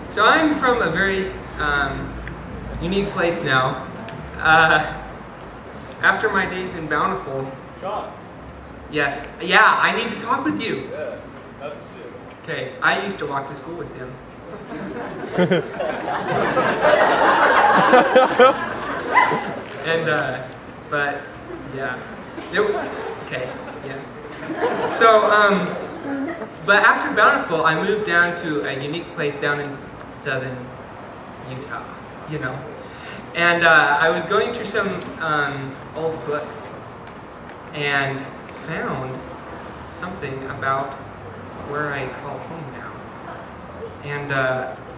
So I'm from a very unique place now. After my days in Bountiful. John. Yes. Yeah, I need to talk with you. Yeah, that's shit. Okay, I used to walk to school with him. And, but, yeah. Okay, yeah. So, but after Bountiful, I moved down to a unique place down in southern Utah, you know. And I was going through some old books and found something about where I call home now. And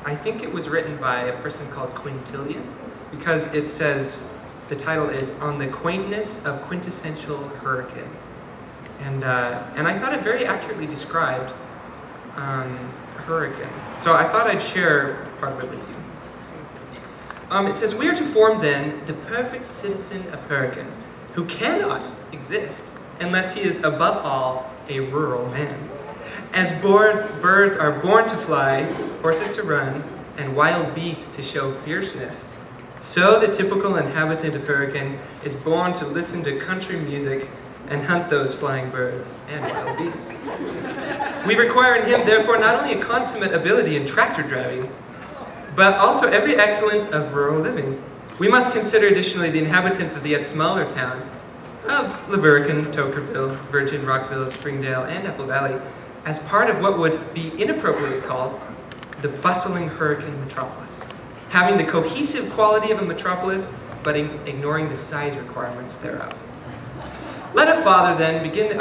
I think it was written by a person called Quintilian, because it says, the title is On the Quaintness of Quintessential Hurricane. And I thought it very accurately described hurricane. So I thought I'd share part of it with you. It says, we are to form then the perfect citizen of Hurricane, who cannot exist unless he is above all a rural man. As birds are born to fly, horses to run, and wild beasts to show fierceness, so the typical inhabitant of Hurricane is born to listen to country music and hunt those flying birds and wild beasts. We require in him, therefore, not only a consummate ability in tractor driving, but also every excellence of rural living. We must consider additionally the inhabitants of the yet smaller towns of Laverican, Tokerville, Virgin, Rockville, Springdale, and Apple Valley as part of what would be inappropriately called the bustling hurricane metropolis, having the cohesive quality of a metropolis, but ignoring the size requirements thereof. Let a father then begin the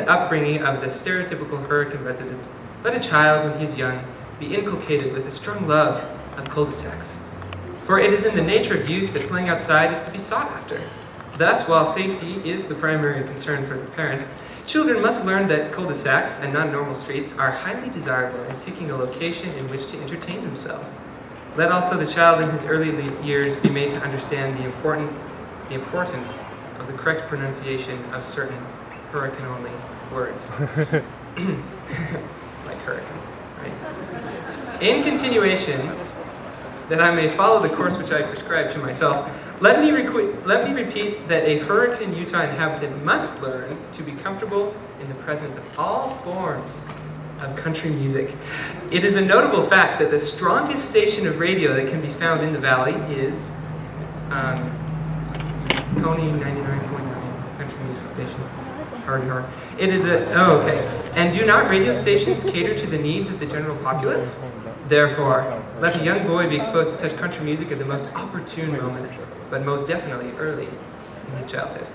upbringing of the stereotypical hurricane resident. Let a child, when he is young, be inculcated with a strong love of cul-de-sacs. For it is in the nature of youth that playing outside is to be sought after. Thus, while safety is the primary concern for the parent, children must learn that cul-de-sacs and non-normal streets are highly desirable in seeking a location in which to entertain themselves. Let also the child in his early years be made to understand the importance of the correct pronunciation of certain hurricane-only words. Like hurricane, right? In continuation, that I may follow the course which I prescribe to myself, let me repeat that a Hurricane, Utah inhabitant must learn to be comfortable in the presence of all forms of country music. It is a notable fact that the strongest station of radio that can be found in the valley is Coney 99.9 country music station. Hardy Har. It is okay. And do not radio stations cater to the needs of the general populace? Therefore, let a young boy be exposed to such country music at the most opportune moment, but most definitely early in his childhood.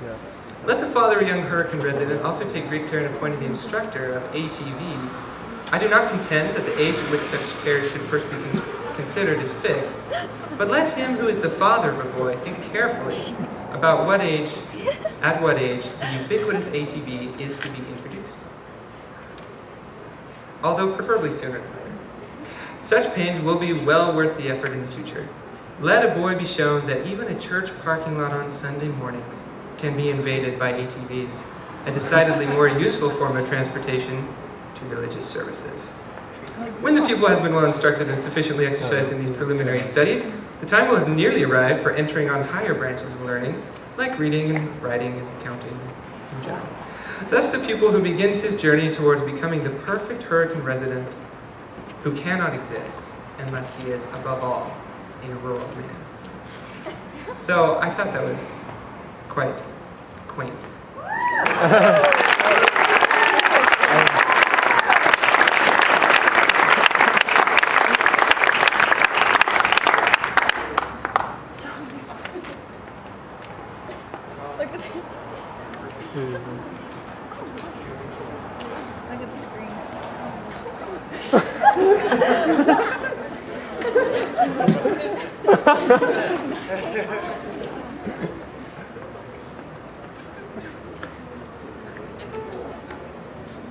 Let the father of a young Hurricane resident also take great care in appointing the instructor of ATVs. I do not contend that the age at which such care should first be considered is fixed, but let him who is the father of a boy think carefully about at what age, the ubiquitous ATV is to be introduced. Although preferably sooner than later. Such pains will be well worth the effort in the future. Let a boy be shown that even a church parking lot on Sunday mornings can be invaded by ATVs, a decidedly more useful form of transportation to religious services. When the pupil has been well instructed and sufficiently exercised in these preliminary studies, the time will have nearly arrived for entering on higher branches of learning, like reading and writing and counting in general. Thus, the pupil who begins his journey towards becoming the perfect Hurricane resident who cannot exist unless he is, above all, a rural man. So I thought that was quite quaint. Look at this. Look at the screen.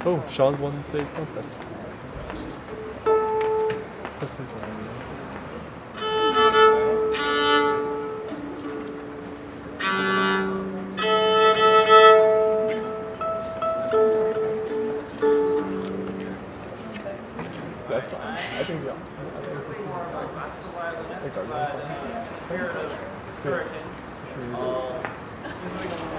Oh, Sean's won today's contest. What's his name? that's fine. I think yeah. Typically more of a classical violinist Like our rather than a spirit of hurricane. Just like